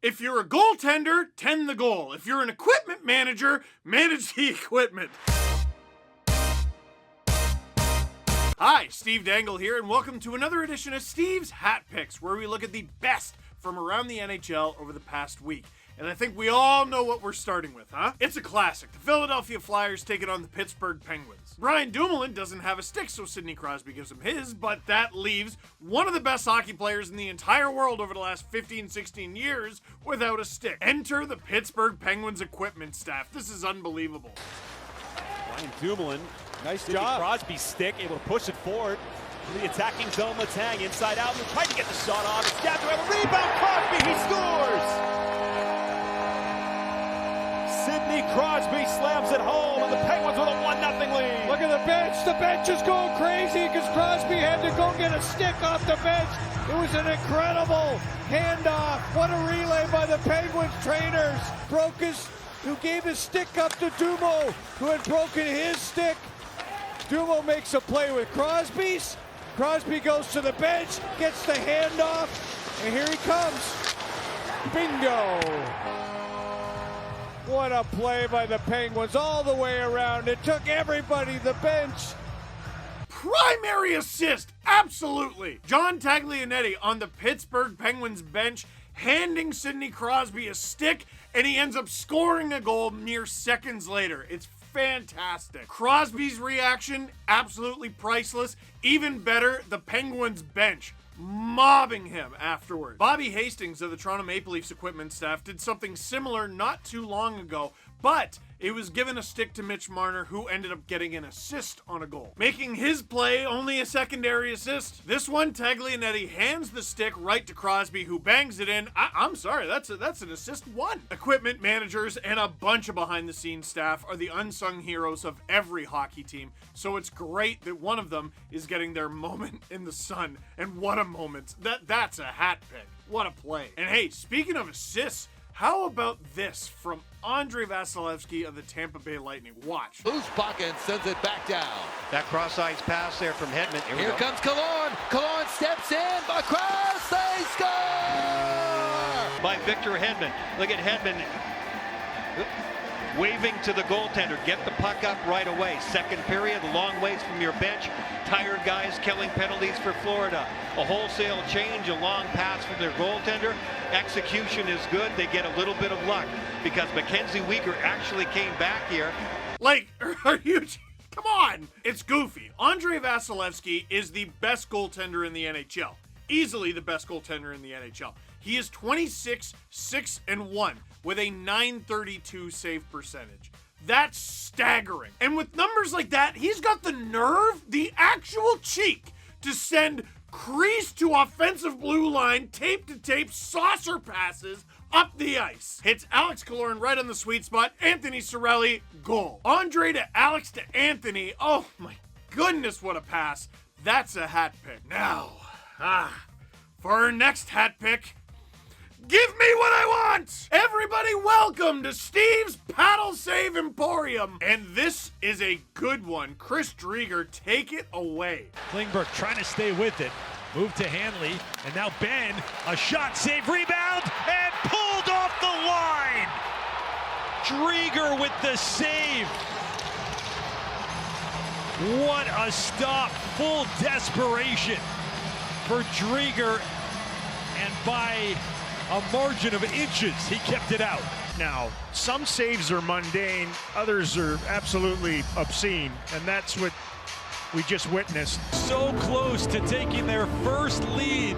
If you're a goaltender, tend the goal. If you're an equipment manager, manage the equipment. Hi, Steve Dangle here, and welcome to another edition of Steve's Hat Picks, where we look at the best from around the NHL over the past week. And I think we all know what we're starting with, huh? It's a classic. The Philadelphia Flyers take it on the Pittsburgh Penguins. Brian Dumoulin doesn't have a stick, so Sidney Crosby gives him his, but that leaves one of the best hockey players in the entire world over the last 15, 16 years without a stick. Enter the Pittsburgh Penguins equipment staff. This is unbelievable. Brian Dumoulin, nice job. Crosby's stick, able to push it forward. The attacking zone, Laine inside out, trying to get the shot off. It's down to a rebound. Crosby, he scores! Sidney Crosby slams it home, and the Penguins with a 1-0 lead. Look at the bench. The bench is going crazy because Crosby had to go get a stick off the bench. It was an incredible handoff. What a relay by the Penguins trainers. Who gave his stick up to Dumo, who had broken his stick. Dumo makes a play with Crosby's. Crosby goes to the bench, gets the handoff, and here he comes. Bingo! What a play by the Penguins all the way around. It took everybody, the bench. Primary assist, absolutely. John Taglianetti on the Pittsburgh Penguins bench, handing Sidney Crosby a stick, and he ends up scoring a goal mere seconds later. It's fantastic. Crosby's reaction, absolutely priceless. Even better, the Penguins bench mobbing him afterward. Bobby Hastings of the Toronto Maple Leafs equipment staff did something similar not too long ago, but it was given a stick to Mitch Marner, who ended up getting an assist on a goal, making his play only a secondary assist. This one, Taglianetti hands the stick right to Crosby, who bangs it in. I'm sorry, that's an assist one. Equipment managers and a bunch of behind-the-scenes staff are the unsung heroes of every hockey team, so it's great that one of them is getting their moment in the sun. And what a moment. That's a hat pick. What a play. And hey, speaking of assists, how about this from Andrei Vasilevskiy of the Tampa Bay Lightning? Watch. Loose puck and sends it back down. That cross-ice pass there from Hedman. Here comes Killorn. Killorn steps in. Across, they score! By Victor Hedman. Look at Hedman waving to the goaltender. Get the puck up right away. Second period, long ways from your bench. Tired guys killing penalties for Florida. A wholesale change, a long pass from their goaltender. Execution is good. They get a little bit of luck because Mackenzie Weegar actually came back here. Like, are you... Come on! It's goofy. Andrei Vasilevskiy is the best goaltender in the NHL. Easily the best goaltender in the NHL. He is 26-6-1 with a .932 save percentage. That's staggering. And with numbers like that, he's got the nerve, the actual cheek, to send crease to offensive blue line, tape to tape, saucer passes up the ice. Hits Alex Killorn right on the sweet spot. Anthony Cirelli, goal. Andre to Alex to Anthony. Oh my goodness, what a pass. That's a hat pick. Now, for our next hat pick, give me what I want! Everybody, welcome to Steve's Paddle Save Emporium. And this is a good one. Chris Driedger, take it away. Klingberg trying to stay with it. Move to Hanley. And now Ben, a shot, save, rebound, and pulled off the line! Driedger with the save. What a stop. Full desperation for Driedger. And by a margin of inches, he kept it out. Now, some saves are mundane, others are absolutely obscene, and that's what we just witnessed. So close to taking their first lead,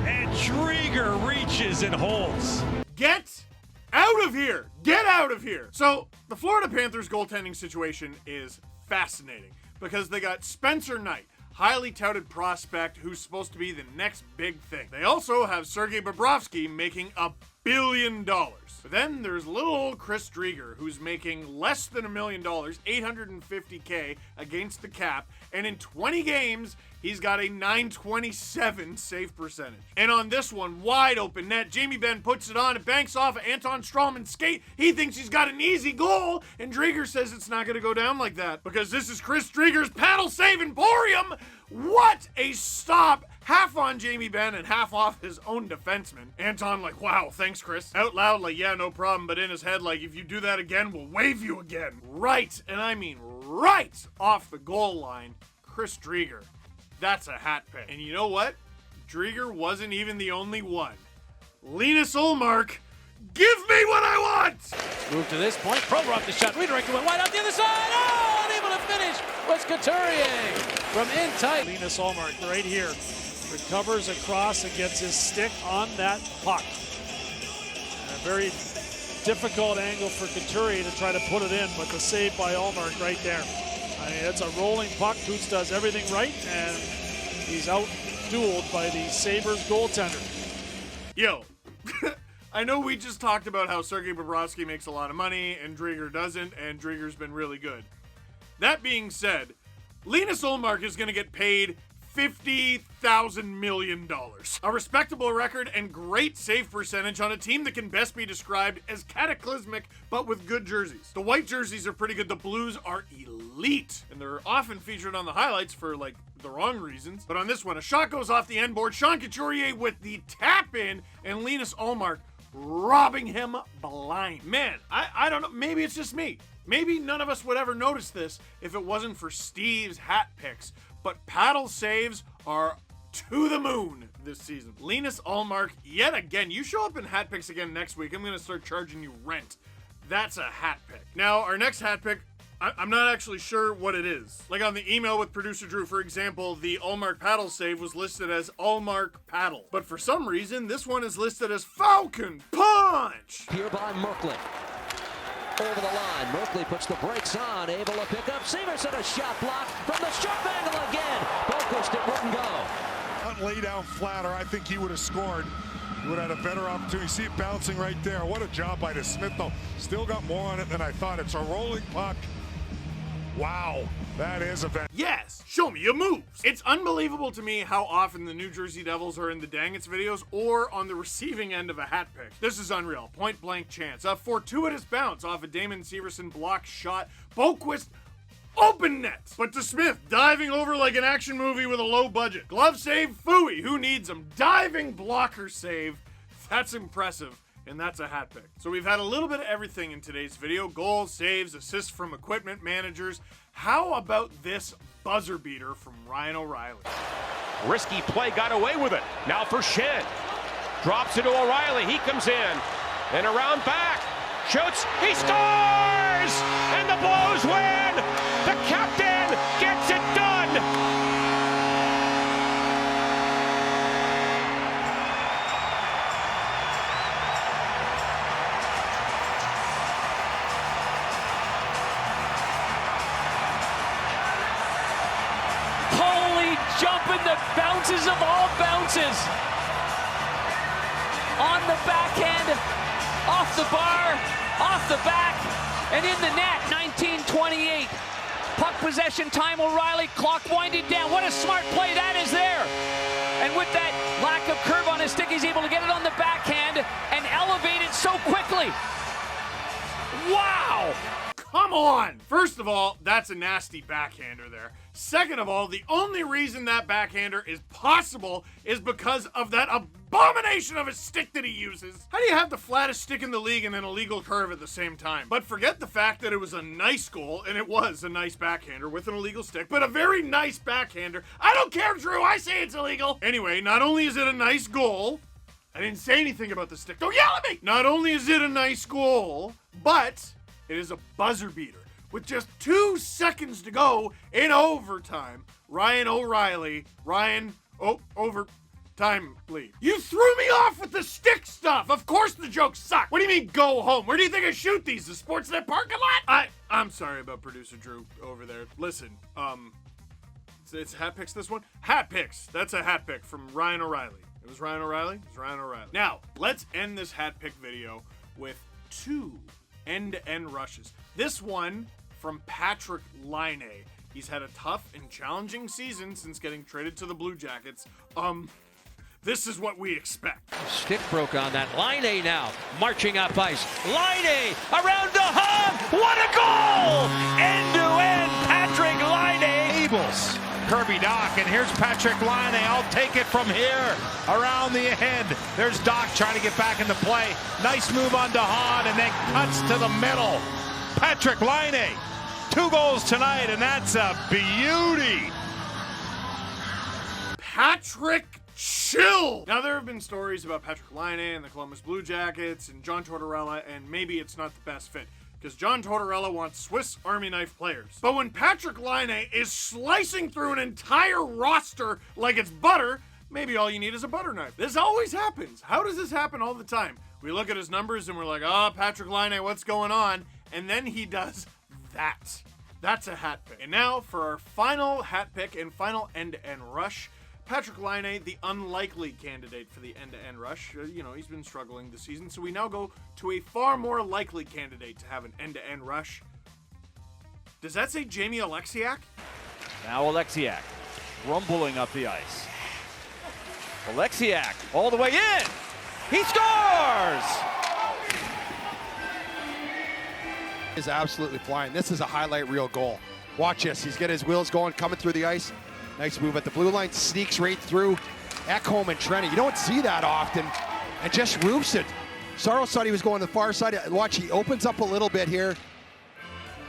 and Driedger reaches and holds. Get out of here! Get out of here! So, the Florida Panthers goaltending situation is fascinating because they got Spencer Knight, highly touted prospect who's supposed to be the next big thing. They also have Sergei Bobrovsky making $1 billion. But then there's little old Chris Driedger, who's making less than $1 million, $850K against the cap, and in 20 games, he's got a .927 save percentage. And on this one, wide open net, Jamie Benn puts it on, it banks off of Anton Strawman's skate. He thinks he's got an easy goal, and Driedger says it's not going to go down like that, because this is Chris Driedger's Paddle Save Emporium. What a stop! half on Jamie Benn and half off his own defenseman. Anton like, wow, thanks, Chris. Out loud like, yeah, no problem, but in his head like, if you do that again, we'll wave you again. Right, and I mean right off the goal line, Chris Driedger. That's a hat pick. And you know what? Driedger wasn't even the only one. Lukas Allmark, give me what I want! Move to this point. Pro-rock the shot. Redirected went wide out the other side. Oh, unable to finish was Couturier from in tight. Lukas Allmark right here recovers across and gets his stick on that puck. A very difficult angle for Couturier to try to put it in, but the save by Allmark right there. I mean, it's a rolling puck. Coots does everything right, and he's out-dueled by the Sabres goaltender. Yo, I know we just talked about how Sergei Bobrovsky makes a lot of money and Driedger doesn't, and Driedger's been really good. That being said, Lukas Allmark is going to get paid $50,000 million. A respectable record and great save percentage on a team that can best be described as cataclysmic, but with good jerseys. The white jerseys are pretty good. The blues are elite, and they're often featured on the highlights for, like, the wrong reasons. But on this one, a shot goes off the end board. Sean Couturier with the tap-in, and Lukas Allmark robbing him blind. Man, I don't know. Maybe it's just me. Maybe none of us would ever notice this if it wasn't for Steve's hat picks. But paddle saves are to the moon this season. Lukas Allmark, yet again. You show up in hat picks again next week, I'm going to start charging you rent. That's a hat pick. Now, our next hat pick, I'm not actually sure what it is. Like on the email with producer Drew, for example, the Allmark paddle save was listed as Allmark paddle. But for some reason, this one is listed as Falcon Punch! Here by Merkley. Over the line, Merkley puts the brakes on, able to pick up Severson, a shot block from the sharp angle again. Boquist, it wouldn't go. Not lay down flatter, I think he would have scored. He would have had a better opportunity. See it bouncing right there. What a job by DeSmith, though. Still got more on it than I thought. It's a rolling puck. Wow, that is a bad. Yes, show me your moves. It's unbelievable to me how often the New Jersey Devils are in the Dangits videos or on the receiving end of a hat pick. This is unreal. Point blank chance. A fortuitous bounce off a Damon Severson block shot. Boquist open net. But DeSmith diving over like an action movie with a low budget. Glove save, phooey. Who needs him? Diving blocker save. That's impressive. And that's a hat pick. So we've had a little bit of everything in today's video. Goals, saves, assists from equipment managers. How about this buzzer beater from Ryan O'Reilly? Risky play, got away with it. Now for Shed. Drops it to O'Reilly. He comes in. And around back. Shoots. He scores! And the Blues win! The captain gets it done! Jumping the bounces of all bounces. On the backhand, off the bar, off the back, and in the net. 19:28. Puck possession time, O'Reilly, clock winding down. What a smart play that is there. And with that lack of curve on his stick, he's able to get it on the backhand and elevate it so quickly. Wow! Come on! First of all, that's a nasty backhander there. Second of all, the only reason that backhander is possible is because of that abomination of a stick that he uses. How do you have the flattest stick in the league and an illegal curve at the same time? But forget the fact that it was a nice goal, and it was a nice backhander with an illegal stick, but a very nice backhander. I don't care, Drew, I say it's illegal. Anyway, not only is it a nice goal, I didn't say anything about the stick. Don't yell at me! Not only is it a nice goal, but it is a buzzer beater. With just 2 seconds to go in overtime, Ryan O'Reilly, overtime lead. You threw me off with the stick stuff. Of course the jokes suck. What do you mean go home? Where do you think I shoot these? The Sportsnet parking lot? I'm sorry about producer Drew over there. Listen, it's hat picks this one? Hat picks. That's a hat pick from Ryan O'Reilly. It was Ryan O'Reilly? It was Ryan O'Reilly. Now, let's end this hat pick video with 2 end-to-end rushes. This one from Patrick Laine. He's had a tough and challenging season since getting traded to the Blue Jackets. This is what we expect. Stick broke on that. Laine now marching up ice. Laine around the hub. What a goal! End-to-end Patrick Laine. Abels Kirby Dach, and here's Patrick Laine. I'll take it from here around the end. There's Dach trying to get back into play. Nice move on DeHaan, and then cuts to the middle. Patrick Laine, 2 goals tonight, and that's a beauty. Patrick Chill! Now, there have been stories about Patrick Laine and the Columbus Blue Jackets and John Tortorella, and maybe it's not the best fit, because John Tortorella wants Swiss Army knife players. But when Patrick Laine is slicing through an entire roster like it's butter, maybe all you need is a butter knife. This always happens. How does this happen all the time? We look at his numbers and we're like, oh, Patrick Laine, what's going on? And then he does that. That's a hat pick. And now for our final hat pick and final end-to-end rush. Patrick Laine, the unlikely candidate for the end-to-end rush. He's been struggling this season, so we now go to a far more likely candidate to have an end-to-end rush. Does that say Jamie Oleksiak? Now Oleksiak rumbling up the ice. Oleksiak all the way in. He scores! Is absolutely flying. This is a highlight reel goal. Watch this. He's got his wheels going, coming through the ice. Nice move at the blue line, sneaks right through Ekholm and Trenny. You don't see that often, and just roofs it. Saros thought he was going to the far side. Watch, he opens up a little bit here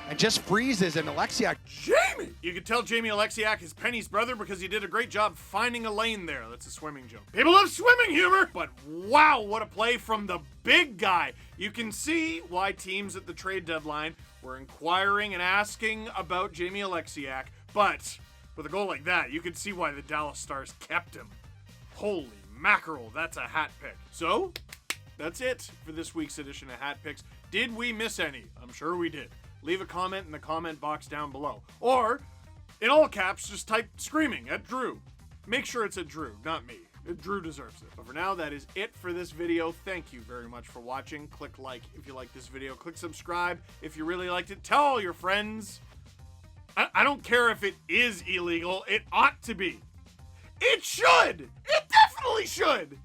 and just freezes, and Oleksiak. Jamie! You could tell Jamie Oleksiak is Penny's brother because he did a great job finding a lane there. That's a swimming joke. People love swimming humor, but wow, what a play from the big guy. You can see why teams at the trade deadline were inquiring and asking about Jamie Oleksiak, but with a goal like that, you can see why the Dallas Stars kept him. Holy mackerel, that's a hat pick. So, that's it for this week's edition of Hat Picks. Did we miss any? I'm sure we did. Leave a comment in the comment box down below. Or, in all caps, just type screaming at Drew. Make sure it's at Drew, not me. Drew deserves it. But for now, that is it for this video. Thank you very much for watching. Click like if you like this video. Click subscribe if you really liked it. Tell all your friends. I don't care if it is illegal. It ought to be. It should. It definitely should.